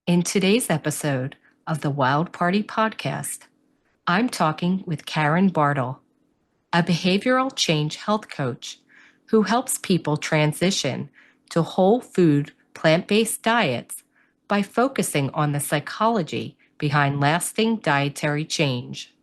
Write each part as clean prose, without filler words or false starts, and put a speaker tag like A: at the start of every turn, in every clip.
A: In today's episode of the Wild Party podcast, I'm talking with Karen Bartle, a behavioral change health coach who helps people transition to whole food, plant-based diets by focusing on the psychology behind lasting dietary change.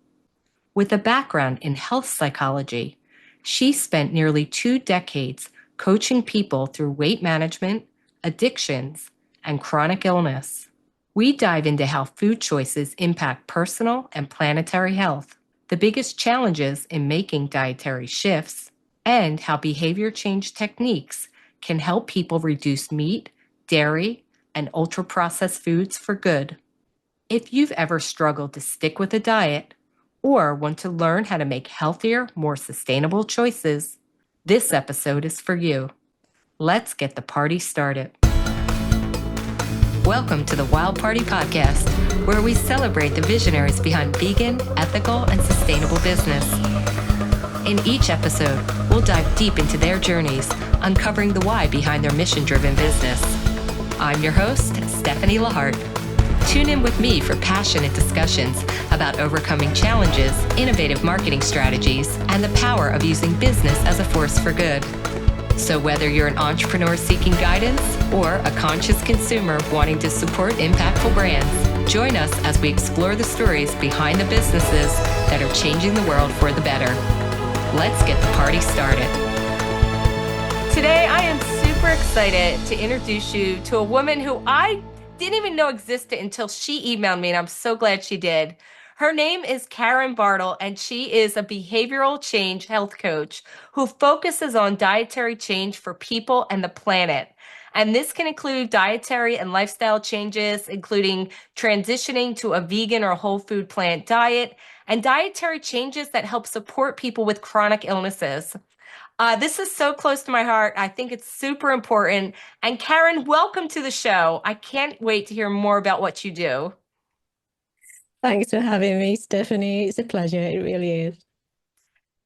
A: With a background in health psychology, she spent nearly 2 decades coaching people through weight management, addictions, and chronic illness. We dive into how food choices impact personal and planetary health, the biggest challenges in making dietary shifts, and how behavior change techniques can help people reduce meat, dairy, and ultra-processed foods for good. If you've ever struggled to stick with a diet or want to learn how to make healthier, more sustainable choices, this episode is for you. Let's get the party started. Welcome to the Wild Party podcast, where we celebrate the visionaries behind vegan, ethical, and sustainable business. In each episode, we'll dive deep into their journeys, uncovering the why behind their mission-driven business. I'm your host, Stephanie Lahart. Tune in with me for passionate discussions about overcoming challenges, innovative marketing strategies, and the power of using business as a force for good. So whether you're an entrepreneur seeking guidance or a conscious consumer wanting to support impactful brands, join us as we explore the stories behind the businesses that are changing the world for the better. Let's get the party started. Today, I am super excited to introduce you to a woman who I didn't even know existed until she emailed me, and I'm so glad she did. Her name is Karen Bartle, and she is a behavioral change health coach who focuses on dietary change for people and the planet. And this can include dietary and lifestyle changes, including transitioning to a vegan or whole food plant diet, and dietary changes that help support people with chronic illnesses. This is so close to my heart. I think it's super important. And Karen, welcome to the show. I can't wait to hear more about what you do.
B: Thanks for having me, Stephanie. It's a pleasure. It really is.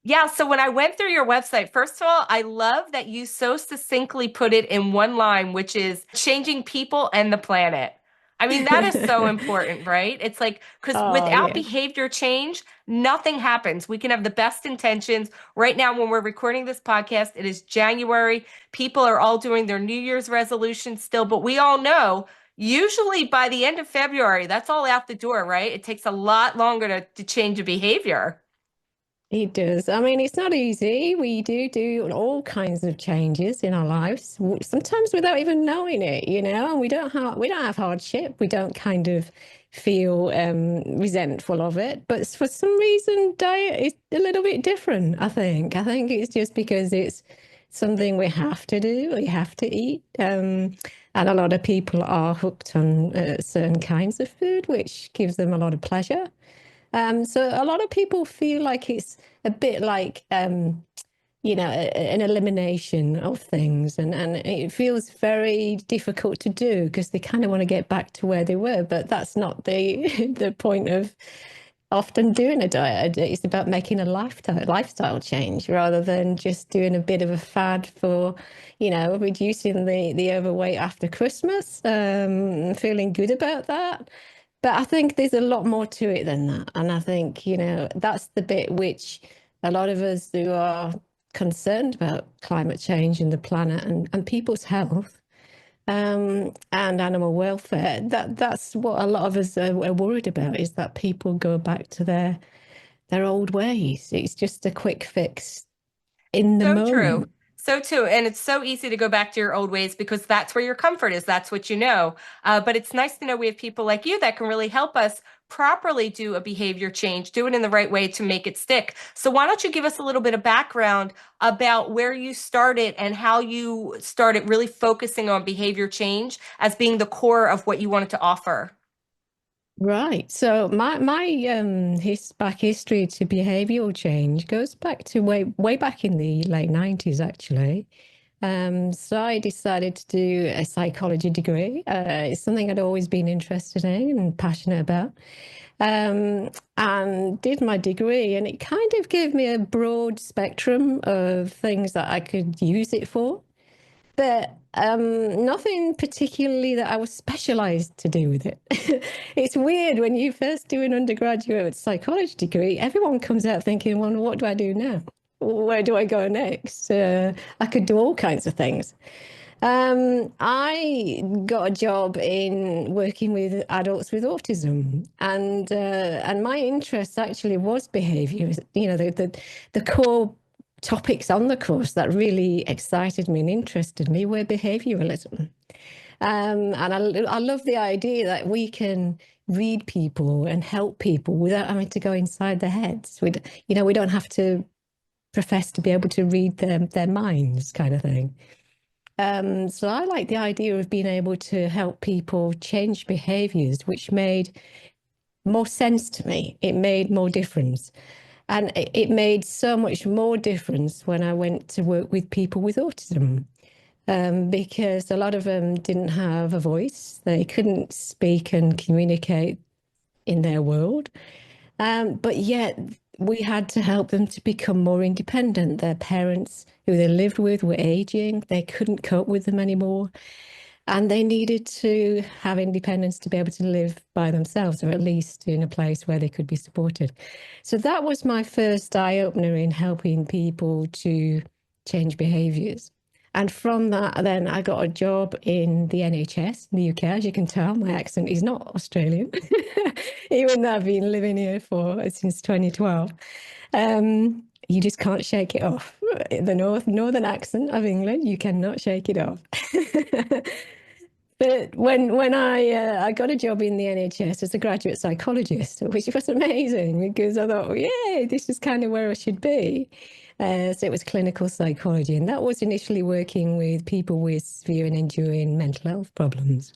A: Yeah, so when I went through your website, first of all, I love that you so succinctly put it in one line, which is changing people and the planet. I mean, that is so important, right? It's like, because
B: Oh,
A: without
B: yeah.
A: behavior change, nothing happens. We can have the best intentions. Right now, when we're recording this podcast, it is January. People are all doing their New Year's resolutions still, but we all know usually by the end of February, that's all out the door, right? It takes a lot longer to change a behavior.
B: It does. I mean, it's not easy. We do all kinds of changes in our lives, sometimes without even knowing it, and we don't have hardship. We don't kind of feel resentful of it. But for some reason, diet is a little bit different, I think. I think it's just because it's something we have to do. We have to eat. And a lot of people are hooked on certain kinds of food, which gives them a lot of pleasure. So a lot of people feel like it's a bit like, an elimination of things, and it feels very difficult to do because they kind of want to get back to where they were, but that's not the the point of often doing a diet. It's about making a lifestyle change rather than just doing a bit of a fad for, reducing the overweight after Christmas, feeling good about that. But I think there's a lot more to it than that. And I think, that's the bit which a lot of us who are concerned about climate change and the planet and people's health, and animal welfare, that's what a lot of us are worried about, is that people go back to their old ways. It's just a quick fix in the
A: So true.
B: moment.
A: So too. And it's so easy to go back to your old ways because that's where your comfort is. That's what you know. But it's nice to know we have people like you that can really help us properly do a behavior change, do it in the right way to make it stick. So why don't you give us a little bit of background about where you started and how you started really focusing on behavior change as being the core of what you wanted to offer?
B: Right. So my his back history to behavioral change goes back to way back in the late 90s, actually. So I decided to do a psychology degree. It's something I'd always been interested in and passionate about. And did my degree, and it kind of gave me a broad spectrum of things that I could use it for. But Nothing particularly that I was specialized to do with it. It's weird when you first do an undergraduate psychology degree, everyone comes out thinking, well, what do I do now? Where do I go next? I could do all kinds of things. I got a job in working with adults with autism, and my interest actually was behaviour. You know, the core topics on the course that really excited me and interested me were behavioralism. And I love the idea that we can read people and help people without having to go inside their heads. We don't have to profess to be able to read their minds, kind of thing. So I like the idea of being able to help people change behaviors, which made more sense to me. It made more difference. And it made so much more difference when I went to work with people with autism, because a lot of them didn't have a voice. They couldn't speak and communicate in their world. But yet we had to help them to become more independent. Their parents who they lived with were aging. They couldn't cope with them anymore. And they needed to have independence to be able to live by themselves, or at least in a place where they could be supported. So that was my first eye-opener in helping people to change behaviours. And from that, then I got a job in the NHS in the UK. As you can tell, my accent is not Australian, even though I've been living here since 2012. You just can't shake it off. The northern accent of England, you cannot shake it off. But when I got a job in the NHS as a graduate psychologist, which was amazing because I thought, yeah, this is kind of where I should be. So it was clinical psychology, and that was initially working with people with severe and enduring mental health problems.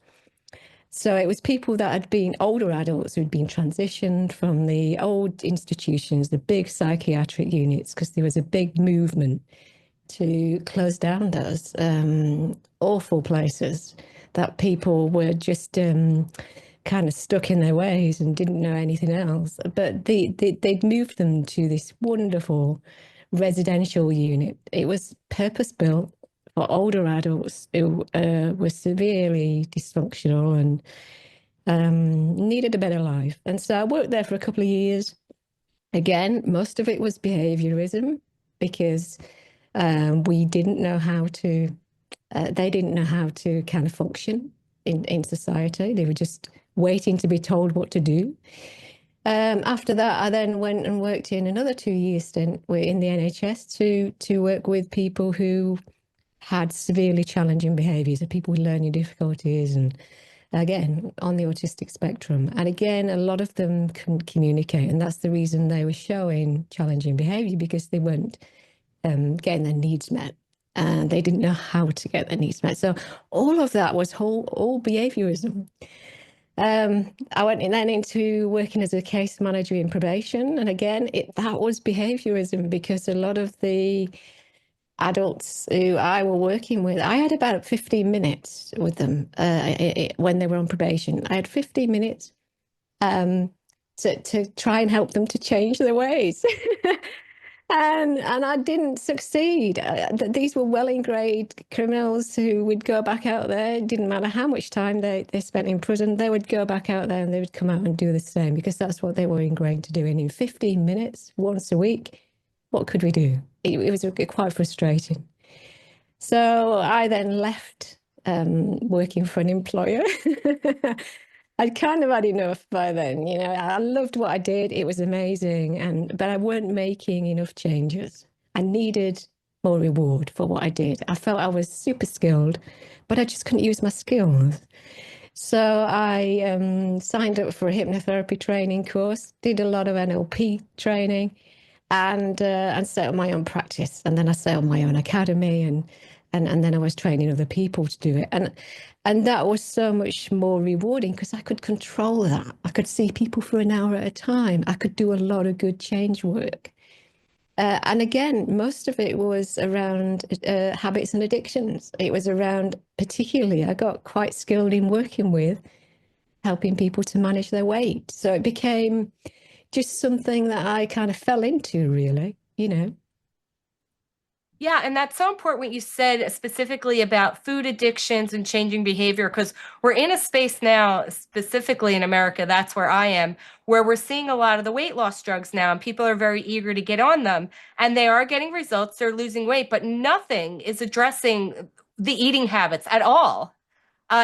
B: So it was people that had been older adults who'd been transitioned from the old institutions, the big psychiatric units, because there was a big movement to close down those awful places that people were just kind of stuck in their ways and didn't know anything else. But they'd moved them to this wonderful residential unit. It was purpose-built for older adults who were severely dysfunctional and needed a better life. And so I worked there for a couple of years. Again, most of it was behaviorism because we didn't know how to, they didn't know how to kind of function in society. They were just waiting to be told what to do. After that, I then went and worked in another 2-year stint in the NHS to work with people who had severely challenging behaviours, and people with learning difficulties, and again, on the autistic spectrum. And again, a lot of them couldn't communicate, and that's the reason they were showing challenging behaviour, because they weren't getting their needs met, and they didn't know how to get their needs met. So all of that was all behaviourism. I went then into working as a case manager in probation, and again, that was behaviourism, because a lot of the adults who I were working with, I had about 15 minutes with them when they were on probation. I had 15 minutes to try and help them to change their ways. And I didn't succeed. These were well-ingrained criminals who would go back out there. It didn't matter how much time they spent in prison, they would go back out there and they would come out and do the same, because that's what they were ingrained to do. And in 15 minutes, once a week, what could we do? It was quite frustrating. So I then left working for an employer. I'd kind of had enough by then, you know. I loved what I did. It was amazing. But I weren't making enough changes. I needed more reward for what I did. I felt I was super skilled, but I just couldn't use my skills. So I signed up for a hypnotherapy training course, did a lot of NLP training, and set up my own practice. And then I set up my own academy, and then I was training other people to do it. And that was so much more rewarding because I could control that. I could see people for an hour at a time. I could do a lot of good change work. And again, most of it was around habits and addictions. It was around, particularly, I got quite skilled in working with helping people to manage their weight. So it became just something that I kind of fell into, really, you know.
A: Yeah, and that's so important what you said specifically about food addictions and changing behavior, because we're in a space now, specifically in America, that's where I am, where we're seeing a lot of the weight loss drugs now, and people are very eager to get on them, and they are getting results, they're losing weight, but nothing is addressing the eating habits at all.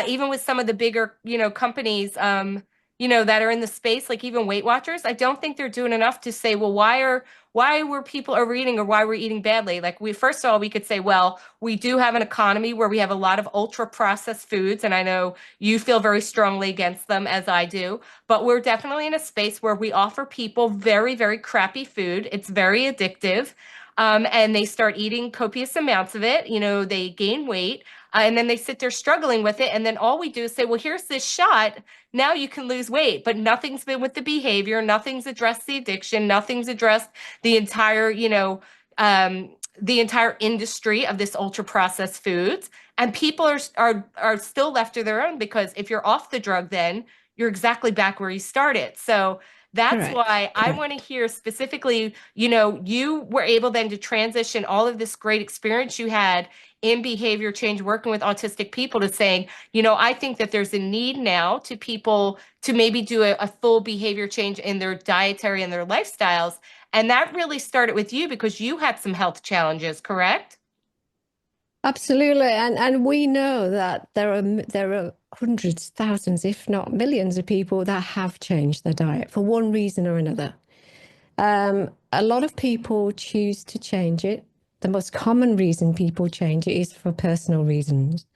A: Even with some of the bigger, companies, that are in the space, like even Weight Watchers, I don't think they're doing enough to say, well, why were people overeating or why we're eating badly? Like first of all, we could say, well, we do have an economy where we have a lot of ultra processed foods, and I know you feel very strongly against them as I do, but we're definitely in a space where we offer people very, very crappy food. It's very addictive. And they start eating copious amounts of it. They gain weight. And then they sit there struggling with it. And then all we do is say, well, here's this shot. Now you can lose weight. But nothing's been with the behavior. Nothing's addressed the addiction. Nothing's addressed the entire, the entire industry of this ultra processed foods. And people are still left to their own, because if you're off the drug, then you're exactly back where you started. So that's
B: Correct.
A: why I want to hear specifically, you were able then to transition all of this great experience you had in behavior change, working with autistic people, to saying, I think that there's a need now to people to maybe do a full behavior change in their dietary and their lifestyles. And that really started with you because you had some health challenges, correct?
B: Absolutely, and we know that there are hundreds, thousands, if not millions of people that have changed their diet for one reason or another. A lot of people choose to change it. The most common reason people change it is for personal reasons.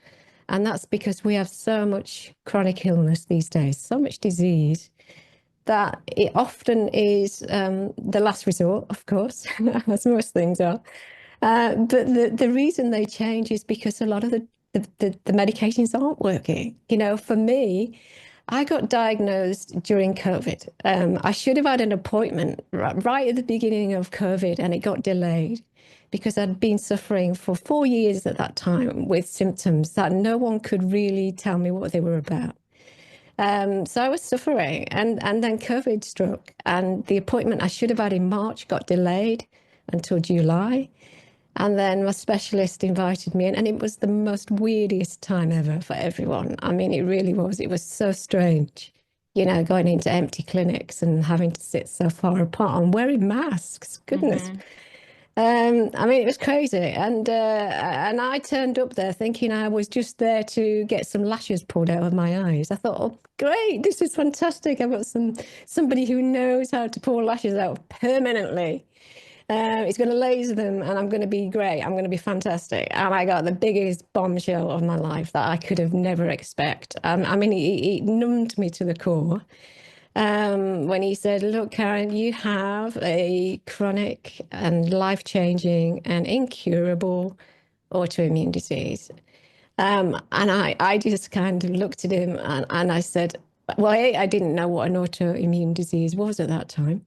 B: And that's because we have so much chronic illness these days, so much disease, that it often is the last resort, of course, as most things are. But the reason they change is because a lot of the medications aren't working. For me, I got diagnosed during COVID. I should have had an appointment right at the beginning of COVID, and it got delayed because I'd been suffering for 4 years at that time with symptoms that no one could really tell me what they were about. So I was suffering, and then COVID struck, and the appointment I should have had in March got delayed until July. And then my specialist invited me in, and it was the most weirdest time ever for everyone. I mean, it really was. It was so strange, going into empty clinics and having to sit so far apart and wearing masks. Goodness.
A: Mm-hmm.
B: I mean, it was crazy. And I turned up there thinking I was just there to get some lashes pulled out of my eyes. I thought, oh, great, this is fantastic. I've got somebody who knows how to pull lashes out permanently. He's going to laser them, and I'm going to be great. I'm going to be fantastic. And I got the biggest bombshell of my life that I could have never expect. I mean, he numbed me to the core when he said, look, Karen, you have a chronic and life-changing and incurable autoimmune disease. And I just kind of looked at him, and I said, well, I didn't know what an autoimmune disease was at that time.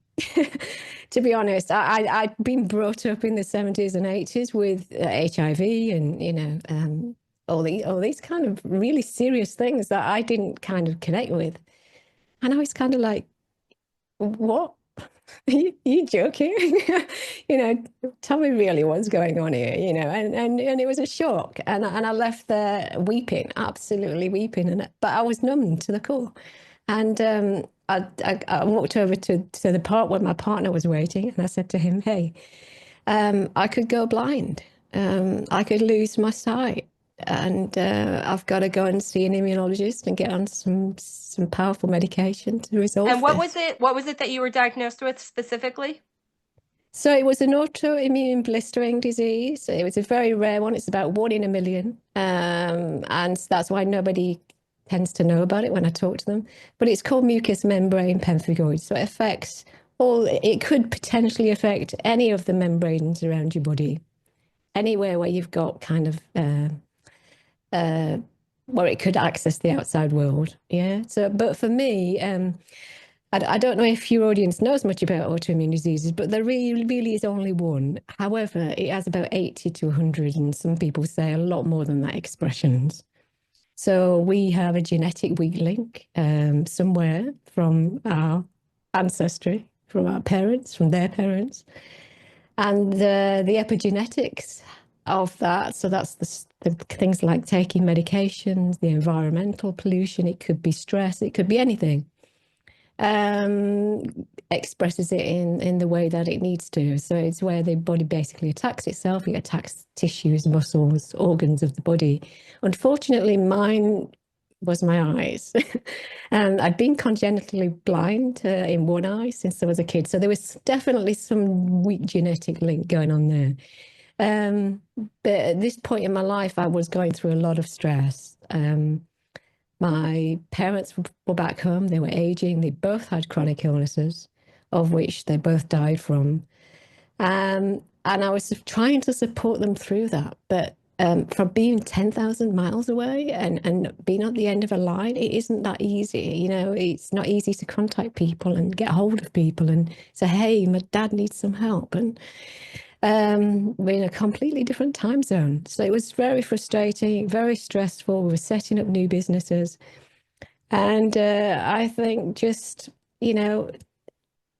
B: To be honest, I'd been brought up in the 70s and 80s with HIV and, all these kind of really serious things that I didn't kind of connect with. And I was kind of like, what? Are you joking? Tell me really what's going on here, and it was a shock. And I left there weeping, absolutely weeping. But I was numb to the core. And I walked over to the part where my partner was waiting, and I said to him, hey, I could go blind. I could lose my sight. And I've got to go and see an immunologist and get on some powerful medication to resolve
A: And what
B: this.
A: was it? What was it that you were diagnosed with specifically?
B: So it was an autoimmune blistering disease. It was a very rare one. It's about 1 in 1 million. And that's why nobody tends to know about it when I talk to them. But it's called mucous membrane pemphigoid. So it affects it could potentially affect any of the membranes around your body, anywhere where you've got kind of where it could access the outside world. Yeah. So, but for me, I don't know if your audience knows much about autoimmune diseases, but there really is only one. However, it has about 80 to 100, and some people say a lot more than that, expressions. So we have a genetic weak link somewhere from our ancestry, from our parents, from their parents. And the epigenetics of that. So that's the things like taking medications, the environmental pollution. It could be stress. It could be anything. um, Expresses it in the way that it needs to. So it's where the body basically attacks itself. It attacks tissues, muscles, organs of the body. Unfortunately, mine was my eyes. And I'd been congenitally blind in one eye since I was a kid. So there was definitely some weak genetic link going on there. Um, but at this point in my life, I was going through a lot of stress. My parents were back home. They were aging. They both had chronic illnesses, of which they both died from. And I was trying to support them through that. But from being 10,000 miles away and being at the end of a line, it isn't that easy. You know, it's not easy to contact people and get hold of people and say, hey, my dad needs some help. And we're in a completely different time zone. So it was very frustrating, very stressful. We were setting up new businesses. And I think just, you know,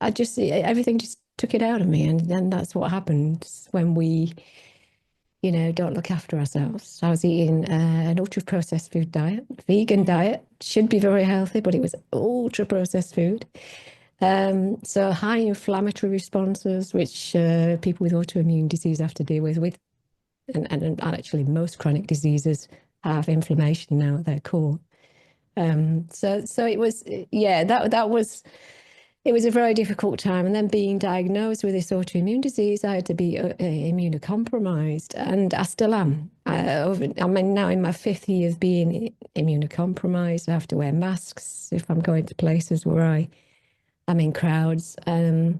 B: everything just took it out of me. And then that's what happens when we, don't look after ourselves. I was eating an ultra processed food diet, vegan diet, should be very healthy, but it was ultra processed food. So high inflammatory responses, which people with autoimmune disease have to deal with, and actually most chronic diseases have inflammation now at their core. So it was, yeah, that was, it was a very difficult time. And then being diagnosed with this autoimmune disease, I had to be immunocompromised, and I still am. I'm now in my fifth year of being immunocompromised. I have to wear masks if I'm going to places where I'm in crowds, and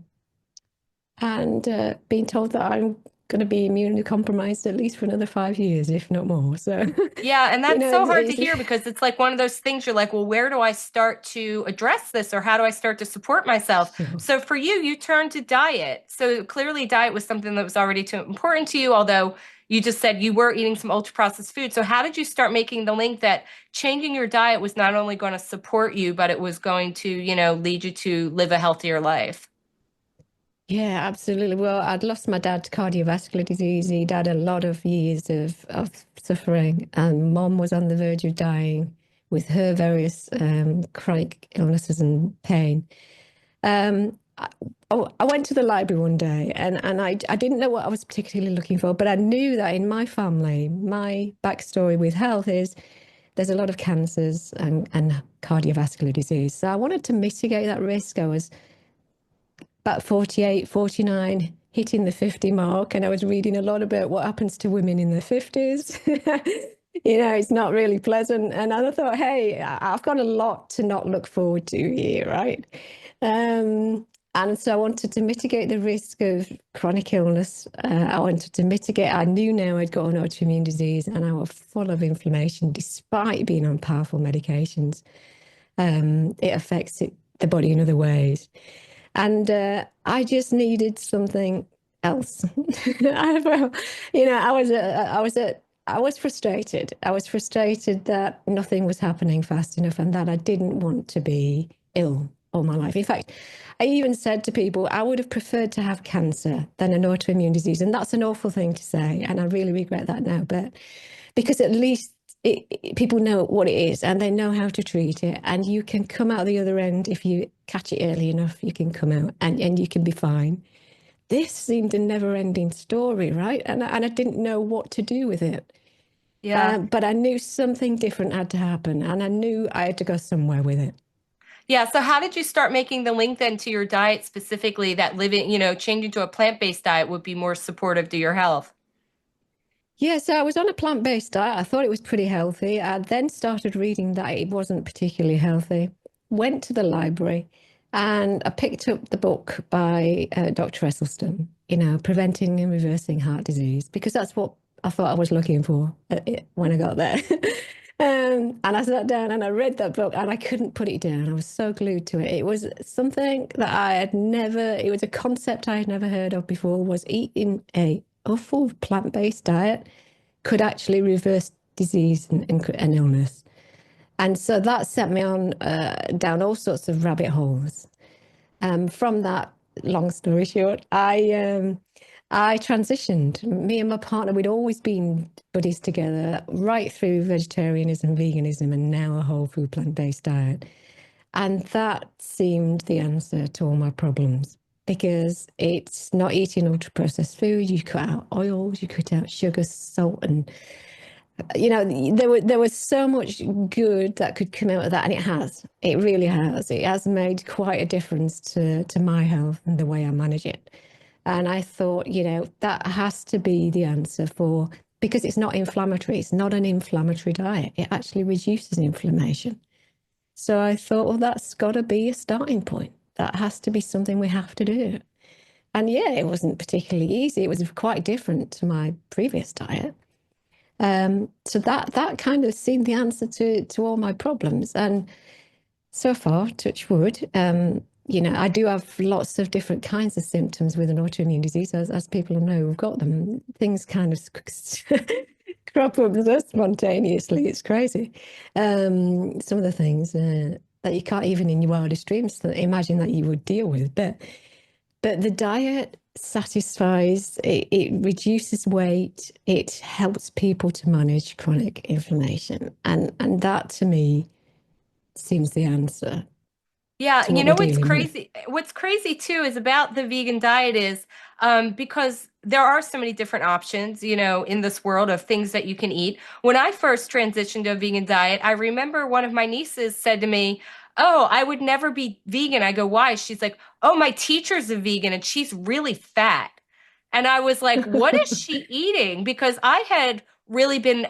B: being told that I'm going to be immunocompromised at least for another 5 years, if not more. So,
C: Yeah, and that's so hard to
B: it's
C: hear because it's like one of those things you're like, well, where do I start to address this or how do I start to support myself?
B: sure.
C: So for you, you turned to diet. So clearly diet was something that was already too important to you, although you just said you were eating some ultra processed food. So how did you start making the link that changing your diet was not only going to support you, but it was going to, lead you to live a healthier life?
B: Yeah, absolutely. Well, I'd lost my dad to cardiovascular disease. He'd had a lot of years of suffering, and mom was on the verge of dying with her various chronic illnesses and pain. I, I went to the library one day, and I didn't know what I was particularly looking for, but I knew that in my family, my backstory with health is there's a lot of cancers and cardiovascular disease. So I wanted to mitigate that risk. I was about 48, 49, hitting the 50 mark. And I was reading a lot about what happens to women in their 50s. It's not really pleasant. And I thought, hey, I've got a lot to not look forward to here, right? And so I wanted to mitigate the risk of chronic illness. I knew now I'd got an autoimmune disease and I was full of inflammation despite being on powerful medications. It affects the body in other ways. And I just needed something else. I was frustrated. I was frustrated that nothing was happening fast enough and that I didn't want to be ill all my life. In fact, I even said to people, I would have preferred to have cancer than an autoimmune disease. And that's an awful thing to say. And I really regret that now. But because at least people know what it is and they know how to treat it, and you can come out the other end. If you catch it early enough, you can come out and you can be fine. This seemed a never-ending story, right? And I didn't know what to do with it.
C: Yeah.
B: But I knew something different had to happen, and I knew I had to go somewhere with it.
C: Yeah. So how did you start making the link then to your diet specifically that living, changing to a plant-based diet would be more supportive to your health?
B: Yeah, so I was on a plant-based diet. I thought it was pretty healthy. I then started reading that it wasn't particularly healthy. Went to the library and I picked up the book by Dr. Esselstyn, Preventing and Reversing Heart Disease, because that's what I thought I was looking for when I got there. And I sat down and I read that book and I couldn't put it down. I was so glued to it. It was something that it was a concept I had never heard of before, was eating a full plant-based diet could actually reverse disease and illness. And so that set me on down all sorts of rabbit holes. From that, long story short, I I transitioned. Me and my partner, we'd always been buddies together, right through vegetarianism, veganism, and now a whole food plant-based diet. And that seemed the answer to all my problems because it's not eating ultra processed food. You cut out oils, you cut out sugar, salt, and there was so much good that could come out of that, and it has. It really has. It has made quite a difference to my health and the way I manage it. And I thought, that has to be the answer for because it's not inflammatory. It's not an inflammatory diet. It actually reduces inflammation. So I thought, well, that's got to be a starting point. That has to be something we have to do. And yeah, it wasn't particularly easy. It was quite different to my previous diet. So that kind of seemed the answer to all my problems. And so far, touch wood, I do have lots of different kinds of symptoms with an autoimmune disease, as people know who've got them. Things kind of crop up so spontaneously. It's crazy. Some of the things that you can't even in your wildest dreams imagine that you would deal with. But the diet satisfies, it reduces weight, it helps people to manage chronic inflammation. And that to me seems the answer
C: Yeah,
B: to
C: you
B: what we're
C: know what's
B: dealing with.
C: crazy? What's crazy too is about the vegan diet is because there are so many different options, in this world of things that you can eat. When I first transitioned to a vegan diet, I remember one of my nieces said to me, "Oh, I would never be vegan." I go, "Why?" She's like, "Oh, my teacher's a vegan and she's really fat." And I was like, "What is she eating?" Because I had really been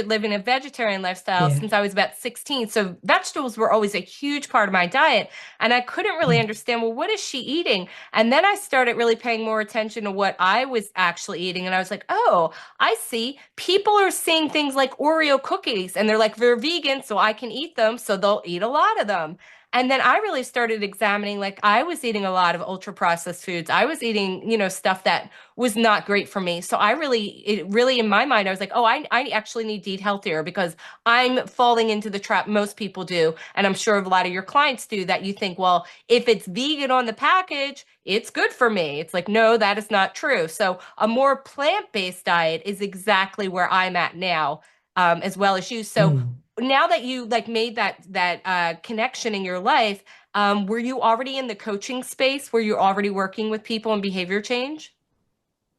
C: living a vegetarian lifestyle
B: Yeah.
C: since I was about 16. So vegetables were always a huge part of my diet. And I couldn't really
B: Yeah.
C: understand, well, what is she eating? And then I started really paying more attention to what I was actually eating. And I was like, oh, I see. People are seeing things like Oreo cookies and they're like, they're vegan, so I can eat them. So they'll eat a lot of them. And then I really started examining, like, I was eating a lot of ultra processed foods. I was eating, stuff that was not great for me. So it really in my mind, I was like, oh, I actually need to eat healthier because I'm falling into the trap most people do. And I'm sure a lot of your clients do that you think, well, if it's vegan on the package, it's good for me. It's like, no, that is not true. So a more plant-based diet is exactly where I'm at now, as well as you. So
B: Mm.
C: now that you like made that connection in your life, were you already in the coaching space? Were you already working with people in behavior change?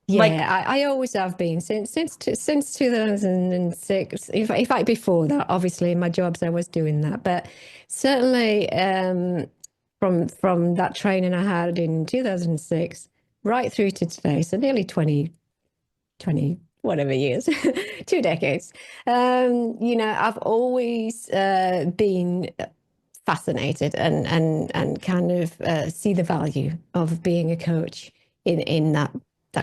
C: Like,
B: Yeah, I always have been since 2006. In fact, before that, obviously, in my jobs, I was doing that. But certainly, from that training I had in 2006 right through to today, so nearly 20 whatever years, 2 decades. I've always been fascinated and kind of see the value of being a coach in that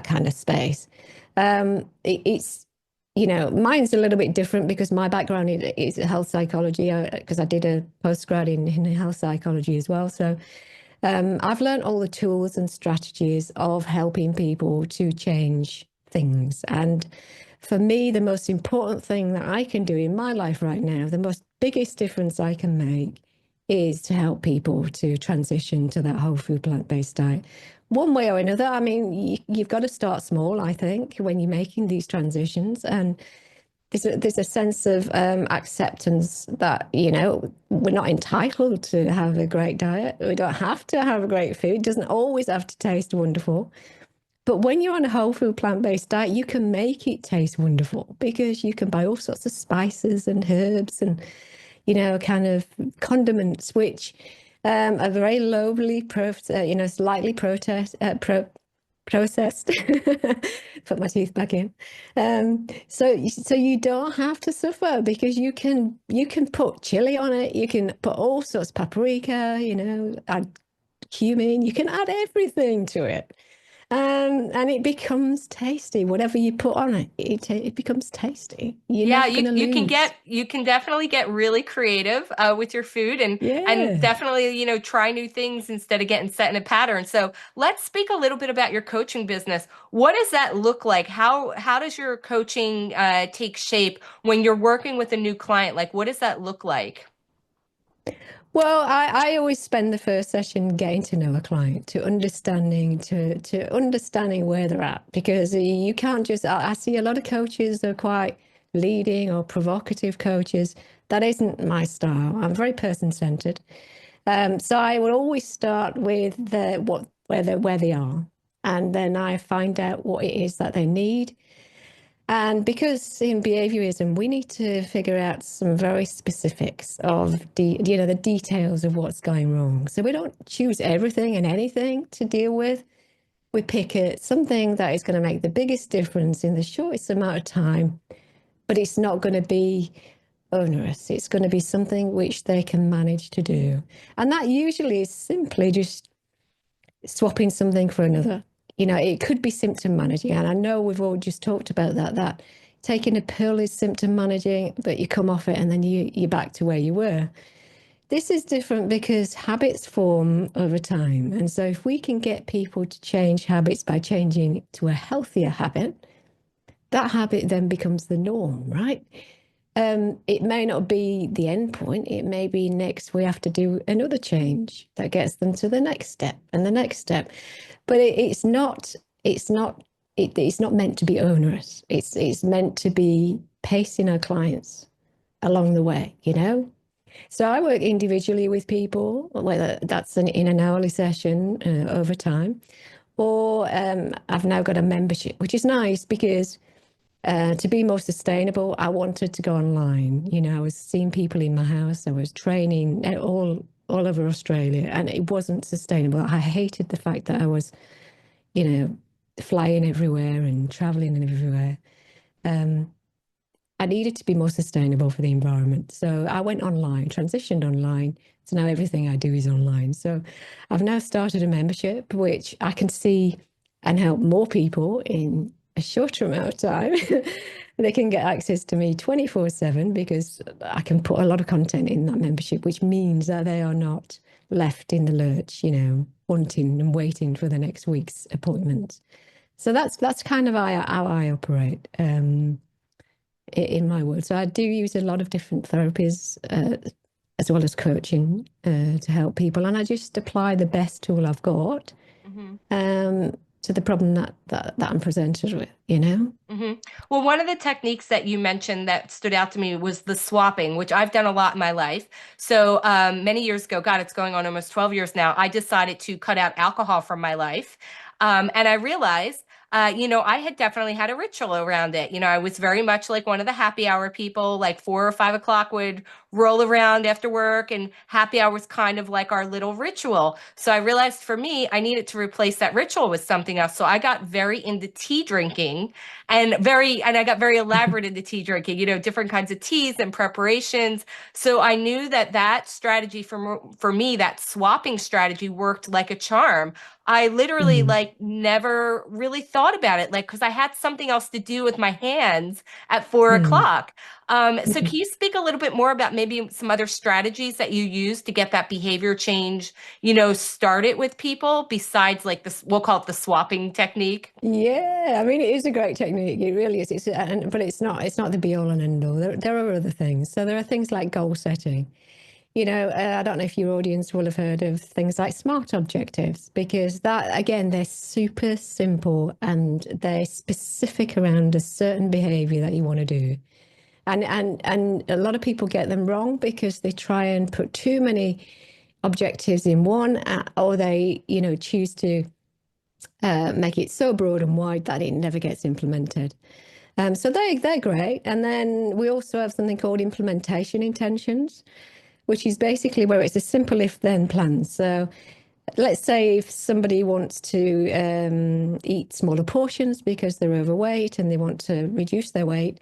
B: kind of space. It's mine's a little bit different because my background is health psychology because I did a postgrad in health psychology as well. So I've learned all the tools and strategies of helping people to change things. And for me, the most important thing that I can do in my life right now, the most biggest difference I can make is to help people to transition to that whole food plant-based diet. One way or another, I mean, you've got to start small, I think, when you're making these transitions. And there's a sense of acceptance that, we're not entitled to have a great diet. We don't have to have a great food. It doesn't always have to taste wonderful. But when you're on a whole food plant-based diet, you can make it taste wonderful because you can buy all sorts of spices and herbs and, kind of condiments, which are very lowly, slightly processed. Put my teeth back in. So you don't have to suffer because you can put chili on it. You can put all sorts of paprika. Add cumin. You can add everything to it. And it becomes tasty. Whatever you put on it, it becomes tasty. You're
C: yeah,
B: never going to lose.
C: you can definitely get really creative with your food and
B: Yeah.
C: definitely, try new things instead of getting set in a pattern. So let's speak a little bit about your coaching business. What does that look like? How does your coaching take shape when you're working with a new client? Like, what does that look like?
B: Well, I always spend the first session getting to know a client, to understanding where they're at, because you can't just. I see a lot of coaches that are quite leading or provocative coaches. That isn't my style. I'm very person centered. So I will always start with where they are, and then I find out what it is that they need. And because in behaviorism, we need to figure out some very specifics of the details of what's going wrong. So we don't choose everything and anything to deal with. We pick something that is going to make the biggest difference in the shortest amount of time, but it's not going to be onerous. It's going to be something which they can manage to do. And that usually is simply just swapping something for another. It could be symptom managing. And I know we've all just talked about that taking a pill is symptom managing, but you come off it and then you're back to where you were. This is different because habits form over time. And so if we can get people to change habits by changing to a healthier habit, that habit then becomes the norm, right? It may not be the end point. It may be next we have to do another change that gets them to the next step and the next step. But it's not meant to be onerous. It's meant to be pacing our clients along the way, So I work individually with people, whether that's in an hourly session over time, or I've now got a membership, which is nice because to be more sustainable, I wanted to go online. I was seeing people in my house. I was training all over Australia, and it wasn't sustainable. I hated the fact that I was, flying everywhere and traveling everywhere. I needed to be more sustainable for the environment. So I went online, transitioned online. So now everything I do is online. So I've now started a membership, which I can see and help more people in a shorter amount of time. They can get access to me 24/7 because I can put a lot of content in that membership, which means that they are not left in the lurch, wanting and waiting for the next week's appointment. So that's kind of how I operate in my world. So I do use a lot of different therapies as well as coaching to help people, and I just apply the best tool I've got to the problem that I'm presented with,
C: Mm-hmm. Well, one of the techniques that you mentioned that stood out to me was the swapping, which I've done a lot in my life. So many years ago, God, it's going on almost 12 years now, I decided to cut out alcohol from my life. And I realized I had definitely had a ritual around it. I was very much like one of the happy hour people, like 4 or 5 o'clock would roll around after work, and happy hour was kind of like our little ritual. So I realized for me, I needed to replace that ritual with something else. So I got very into tea drinking and I got very elaborate into tea drinking, different kinds of teas and preparations. So I knew that strategy for me, that swapping strategy worked like a charm. I literally like never really thought about it, like, because I had something else to do with my hands at 4 o'clock. So can you speak a little bit more about maybe some other strategies that you use to get that behavior change, started with people besides like this, we'll call it the swapping technique?
B: Yeah, I mean, it is a great technique. It really is. But it's not the be all and end all. There are other things. So there are things like goal setting. I don't know if your audience will have heard of things like SMART objectives, because that, again, they're super simple and they're specific around a certain behavior that you want to do. And a lot of people get them wrong because they try and put too many objectives in one, or they, choose to make it so broad and wide that it never gets implemented. So they're great. And then we also have something called implementation intentions, which is basically where it's a simple if-then plan. So let's say if somebody wants to eat smaller portions because they're overweight and they want to reduce their weight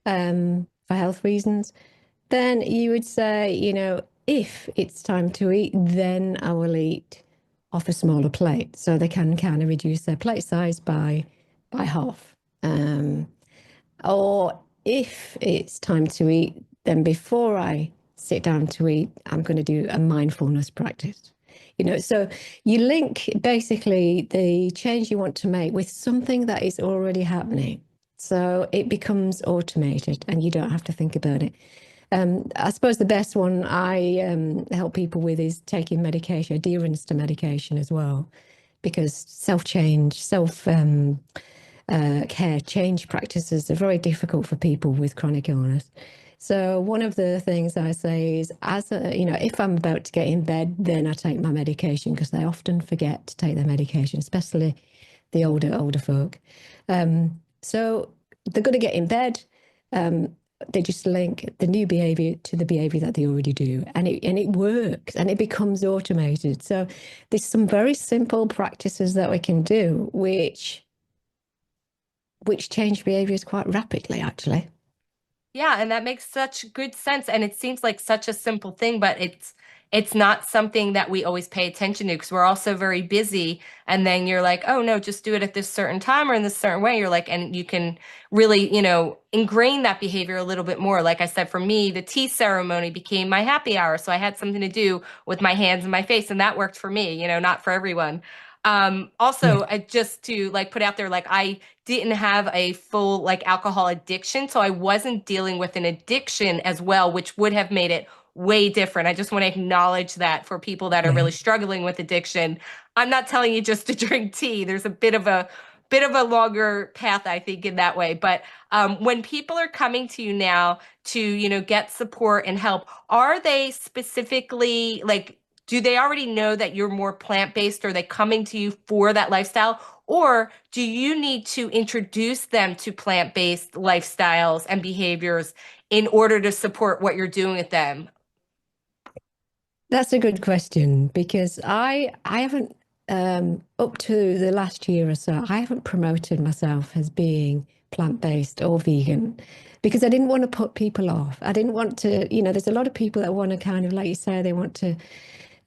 B: for health reasons, then you would say, if it's time to eat, then I will eat off a smaller plate. So they can kind of reduce their plate size by half. Or if it's time to eat, then before I sit down to eat, I'm going to do a mindfulness practice. So you link basically the change you want to make with something that is already happening. So it becomes automated and you don't have to think about it. I suppose the best one I help people with is taking medication, adherence to medication as well, because care change practices are very difficult for people with chronic illness. So one of the things I say is, if I'm about to get in bed, then I take my medication, because they often forget to take their medication, especially the older folk. So they're going to get in bed. They just link the new behavior to the behavior that they already do, and it works, and it becomes automated. So there's some very simple practices that we can do, which change behaviors quite rapidly, actually.
C: Yeah, and that makes such good sense. And it seems like such a simple thing, but it's not something that we always pay attention to because we're also very busy. And then you're like, oh no, just do it at this certain time or in this certain way. You're like, and you can really, ingrain that behavior a little bit more. Like I said, for me, the tea ceremony became my happy hour. So I had something to do with my hands and my face, and that worked for me, not for everyone.
B: Yeah.
C: Also, just to like put out there, like I didn't have a full like alcohol addiction, so I wasn't dealing with an addiction as well, which would have made it way different. I just want to acknowledge that for people that are
B: Yeah.
C: really struggling with addiction. I'm not telling you just to drink tea. There's a bit of a longer path, I think, in that way. But when people are coming to you now to, get support and help, are they specifically like, do they already know that you're more plant-based? Or are they coming to you for that lifestyle? Or do you need to introduce them to plant-based lifestyles and behaviors in order to support what you're doing with them?
B: That's a good question, because I haven't up to the last year or so, I haven't promoted myself as being plant-based or vegan, because I didn't want to put people off. I didn't want to, there's a lot of people that want to kind of, like you say, they want to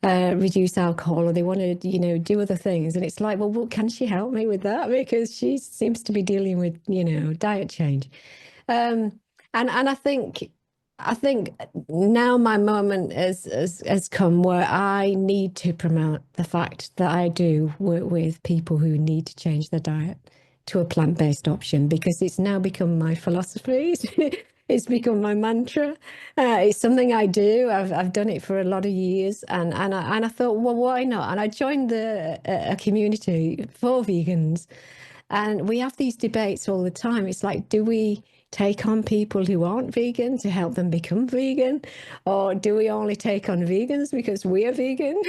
B: reduce alcohol, or they want to, do other things. And it's like, well, can she help me with that? Because she seems to be dealing with, diet change. Um, and I think now my moment has come where I need to promote the fact that I do work with people who need to change their diet to a plant-based option, because it's now become my philosophy. It's become my mantra. It's something I do. I've done it for a lot of years, and I thought, well, why not? And I joined a community for vegans, and we have these debates all the time. It's like, do we take on people who aren't vegan to help them become vegan? Or do we only take on vegans because we're vegan?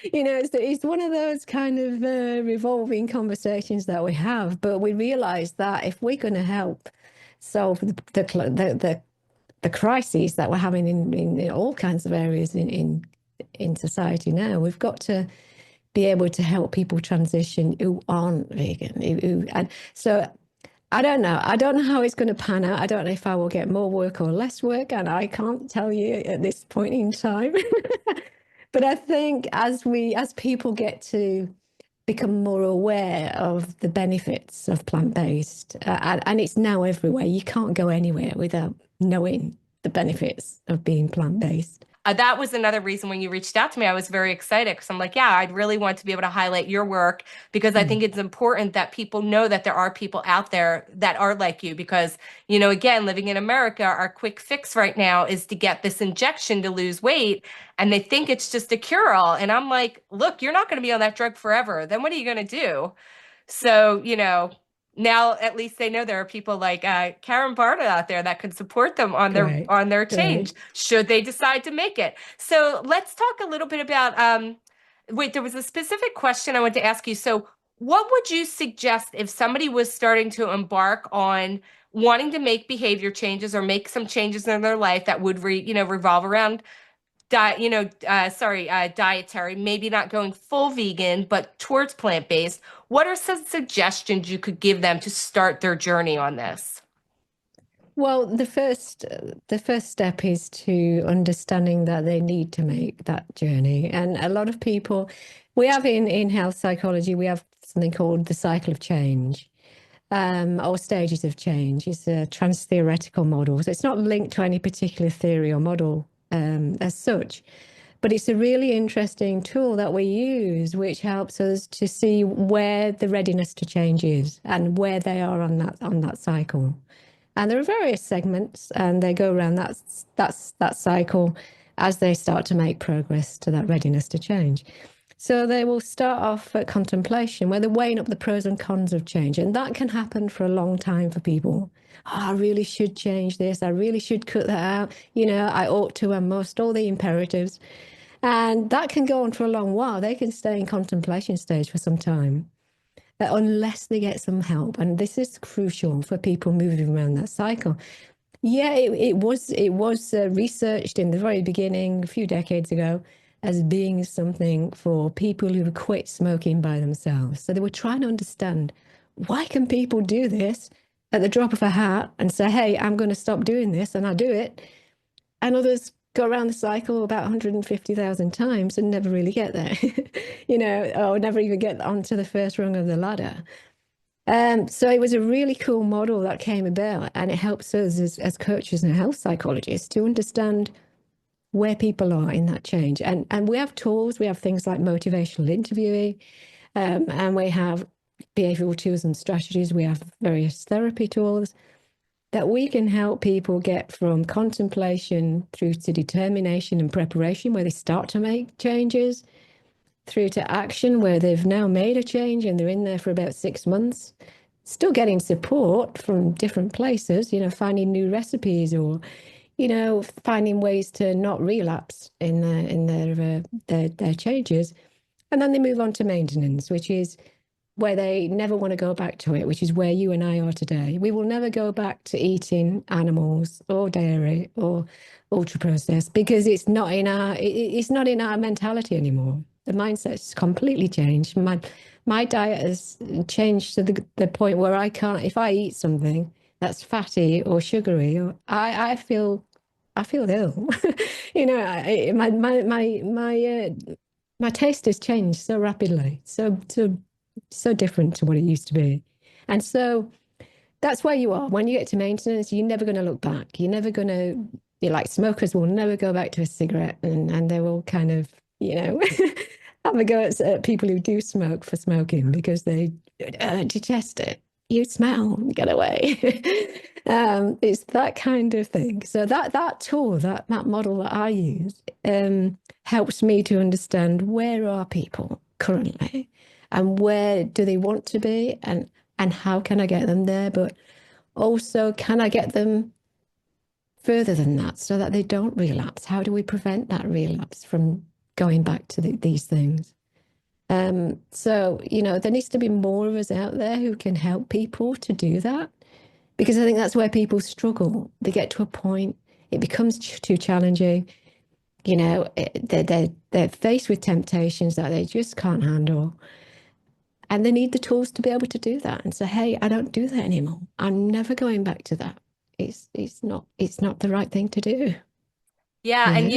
B: It's one of those kind of revolving conversations that we have. But we realize that if we're going to help solve the crises that we're having in all kinds of areas in society now, we've got to be able to help people transition who aren't vegan. And so I don't know. I don't know how it's going to pan out. I don't know if I will get more work or less work, and I can't tell you at this point in time. But I think as people get to become more aware of the benefits of plant-based, and it's now everywhere. You can't go anywhere without knowing the benefits of being plant-based.
C: That was another reason when you reached out to me, I was very excited because I'm like, yeah, I'd really want to be able to highlight your work because I think it's important that people know that there are people out there that are like you. Because, again, living in America, our quick fix right now is to get this injection to lose weight. And they think it's just a cure-all. And I'm like, look, you're not going to be on that drug forever. Then what are you going to do? So, now at least they know there are people like Karen Bartle out there that could support them on their
B: Great,
C: on their
B: great.
C: change should they decide to make it. So let's talk a little bit about wait, there was a specific question I wanted to ask you. So what would you suggest if somebody was starting to embark on wanting to make behavior changes or make some changes in their life that would revolve around dietary, maybe not going full vegan, but towards plant-based. What are some suggestions you could give them to start their journey on this?
B: Well, the first step is to understanding that they need to make that journey. And a lot of people, we have in health psychology, we have something called the cycle of change, or stages of change. It's a trans-theoretical model. So it's not linked to any particular theory or model as such. But it's a really interesting tool that we use, which helps us to see where the readiness to change is and where they are on that cycle. And there are various segments, and they go around that cycle as they start to make progress to that readiness to change. So they will start off at contemplation, where they're weighing up the pros and cons of change. And that can happen for a long time for people. Oh, I really should change this. I really should cut that out. I ought to, I must, all the imperatives. And that can go on for a long while. They can stay in contemplation stage for some time, unless they get some help. And this is crucial for people moving around that cycle. Yeah, it was researched in the very beginning, a few decades ago, as being something for people who quit smoking by themselves. So they were trying to understand, why can people do this at the drop of a hat and say, hey, I'm going to stop doing this, and I do it. And others go around the cycle about 150,000 times and never really get there, or never even get onto the first rung of the ladder. So it was a really cool model that came about, and it helps us as coaches and health psychologists to understand where people are in that change. And we have tools. We have things like motivational interviewing, and we have behavioral tools and strategies. We have various therapy tools that we can help people get from contemplation through to determination and preparation, where they start to make changes, through to action, where they've now made a change and they're in there for about 6 months, still getting support from different places, finding new recipes, or finding ways to not relapse in their changes. And then they move on to maintenance, which is where they never want to go back to it, which is where you and I are today. We will never go back to eating animals or dairy or ultra processed, because it's not in our mentality anymore. The mindset's completely changed. My diet has changed to the point where I can't, if I eat something that's fatty or sugary, or I feel ill. My taste has changed so rapidly, so different to what it used to be. And so that's where you are. When you get to maintenance, you're never going to look back. You're never going to, like smokers will never go back to a cigarette, and they will kind of, have a go at people who do smoke for smoking, because they detest it. You smell, get away. It's that kind of thing. So that tool, that model that I use, helps me to understand, where are people currently, and where do they want to be, and how can I get them there? But also, can I get them further than that so that they don't relapse? How do we prevent that relapse from going back to these things? So, there needs to be more of us out there who can help people to do that, because I think that's where people struggle. They get to a point, it becomes too challenging. They're faced with temptations that they just can't handle. And they need the tools to be able to do that and say, hey, I don't do that anymore. I'm never going back to that. It's not the right thing to do.
C: Yeah. And,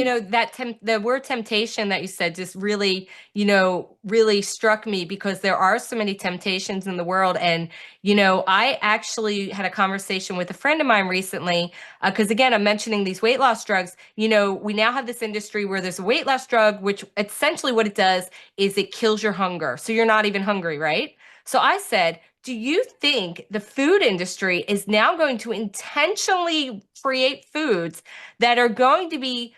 C: the word temptation that you said just really, really struck me, because there are so many temptations in the world. And, I actually had a conversation with a friend of mine recently, because again, I'm mentioning these weight loss drugs. We now have this industry where there's a weight loss drug, which essentially what it does is it kills your hunger. So you're not even hungry, right? So I said, do you think the food industry is now going to intentionally create foods that are going to be,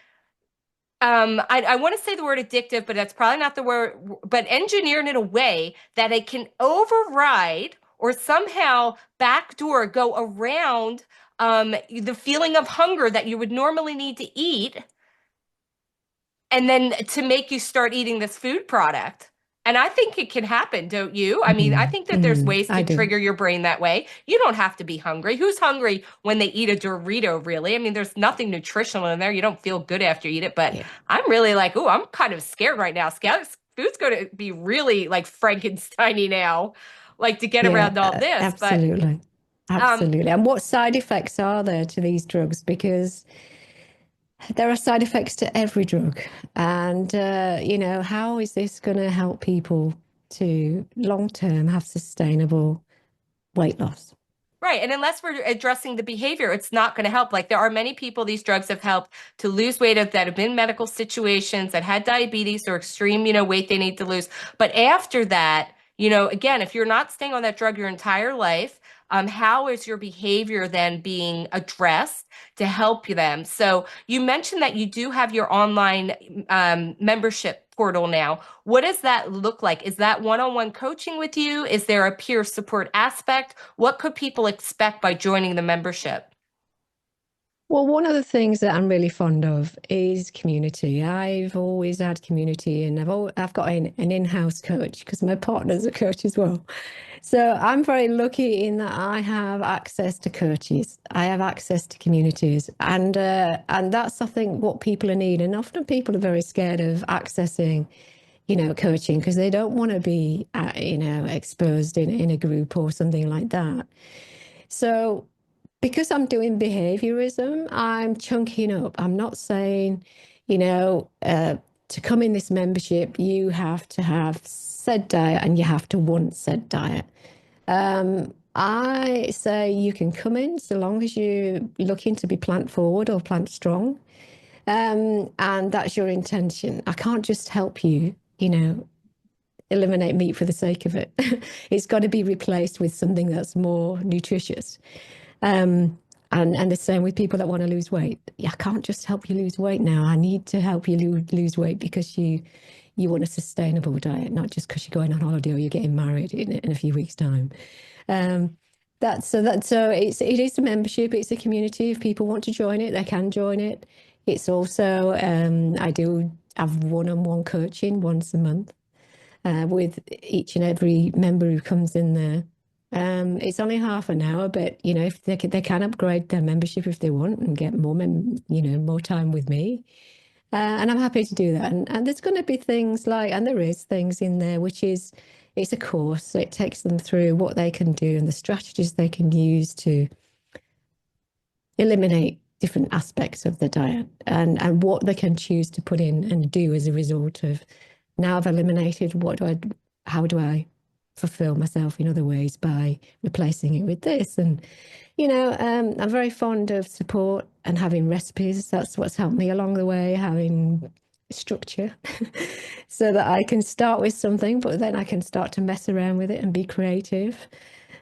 C: I want to say the word addictive, but that's probably not the word, but engineered in a way that it can override or somehow backdoor go around the feeling of hunger that you would normally need to eat, and then to make you start eating this food product? And I think it can happen, don't you? I mean, I think that there's ways
B: I
C: to
B: do.
C: trigger your brain that way. You don't have to be hungry. Who's hungry when they eat a Dorito, really? I mean, there's nothing nutritional in there. You don't feel good after you eat it. But
B: Yeah.
C: I'm really like, oh, I'm kind of scared right now. Food's going to be really like Frankenstein-y now, like to get
B: Yeah,
C: around all this. But
B: absolutely. Absolutely. And what side effects are there to these drugs? Because there are side effects to every drug. And, how is this going to help people to long-term have sustainable weight loss?
C: right. And unless we're addressing the behavior, it's not going to help. Like there are many people these drugs have helped to lose weight that have been in medical situations, that had diabetes or extreme, weight they need to lose. But after that, again, if you're not staying on that drug your entire life, how is your behavior then being addressed to help them? So you mentioned that you do have your online membership portal now. What does that look like? Is that one-on-one coaching with you? Is there a peer support aspect? What could people expect by joining the membership?
B: Well, one of the things that I'm really fond of is community. I've always had community, and I've got an in-house coach because my partner's a coach as well. So I'm very lucky in that I have access to coaches. I have access to communities, and that's I think what people are needing. And often people are very scared of accessing, coaching because they don't want to be, exposed in a group or something like that. So because I'm doing behaviorism, I'm chunking up. I'm not saying, to come in this membership, you have to have said diet and you have to want said diet. I say you can come in so long as you're looking to be plant forward or plant strong. And that's your intention. I can't just help you, eliminate meat for the sake of it. It's got to be replaced with something that's more nutritious. And the same with people that want to lose weight. I can't just help you lose weight now. I need to help you lose weight because you want a sustainable diet, not just because you're going on holiday or you're getting married in a few weeks' time. So it is a membership. It's a community. If people want to join it, they can join it. It's also I do have one-on-one coaching once a month with each and every member who comes in there. It's only half an hour, but if they can upgrade their membership if they want and get more time with me, and I'm happy to do that. And there's going to be things and there is things in there it's a course. So it takes them through what they can do and the strategies they can use to eliminate different aspects of the diet and what they can choose to put in and do as a result of now I've eliminated how do I fulfill myself in other ways by replacing it with this. And I'm very fond of support and having recipes. That's what's helped me along the way, having structure so that I can start with something, but then I can start to mess around with it and be creative.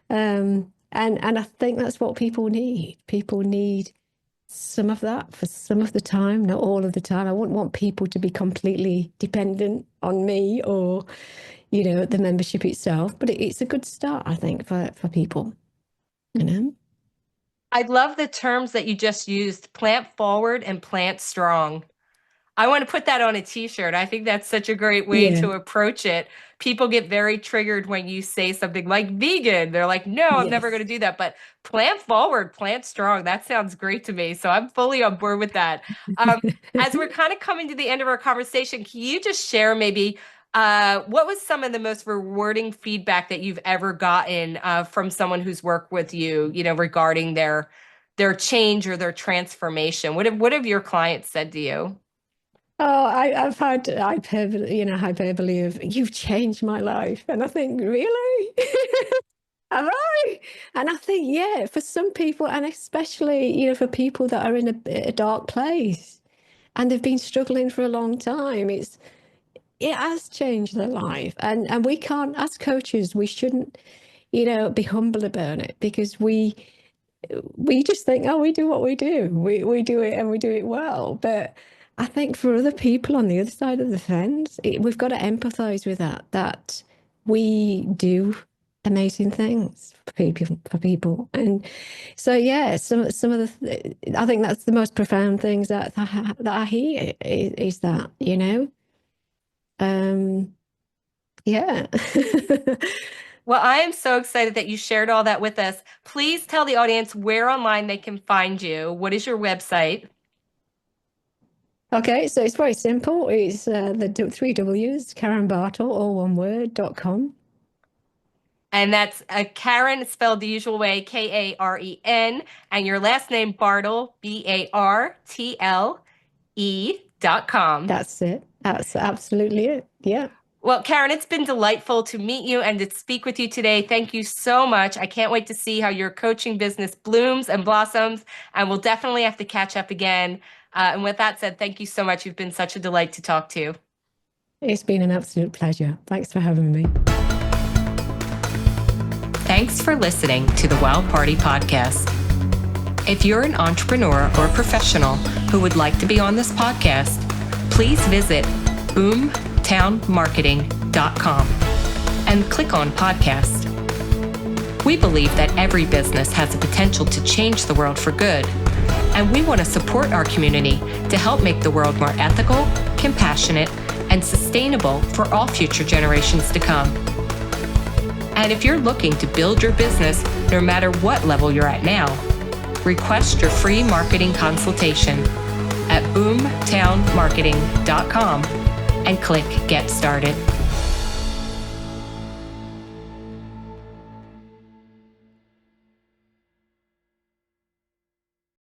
B: And I think that's what people need. People need some of that for some of the time, not all of the time. I wouldn't want people to be completely dependent on me or the membership itself, but it's a good start, I think, for people,
C: I love the terms that you just used, plant forward and plant strong. I want to put that on a t-shirt. I think that's such a great way to approach it. People get very triggered when you say something like vegan. They're like, no, I'm never going to do that. But plant forward, plant strong. That sounds great to me. So I'm fully on board with that. As we're kind of coming to the end of our conversation, can you just share maybe what was some of the most rewarding feedback that you've ever gotten from someone who's worked with you, regarding their change or their transformation? What have your clients said to you?
B: Oh, I've had hyperbole of you've changed my life. And I think, really? Have I? And I think, yeah, for some people, and especially, for people that are in a dark place and they've been struggling for a long time, it has changed their life. And we can't, as coaches, we shouldn't, be humble about it because we just think, oh, we do what we do. We do it and we do it well. But I think for other people on the other side of the fence, we've got to empathize with that we do amazing things for people. And so, yeah, some of I think that's the most profound things that I hear is that, yeah.
C: Well, I am so excited that you shared all that with us. Please tell the audience where online they can find you. What is your website?
B: Okay, so it's very simple. It's the 3 W's, Karen Bartle, all one word, .com.
C: And that's Karen spelled the usual way, Karen, and your last name, Bartle, BARTLE.com.
B: That's it. That's absolutely it. Yeah.
C: Well, Karen, it's been delightful to meet you and to speak with you today. Thank you so much. I can't wait to see how your coaching business blooms and blossoms, and we'll definitely have to catch up again. And with that said, thank you so much. You've been such a delight to talk to.
B: It's been an absolute pleasure. Thanks for having me.
C: Thank
A: Thanks for listening to the Wow Party Podcast. If you're an entrepreneur or professional who would like to be on this podcast, please visit boomtownmarketing.com and click on podcast. We believe that every business has the potential to change the world for good, and we want to support our community to help make the world more ethical, compassionate, and sustainable for all future generations to come. And if you're looking to build your business, no matter what level you're at now, request your free marketing consultation at boomtownmarketing.com and click Get Started.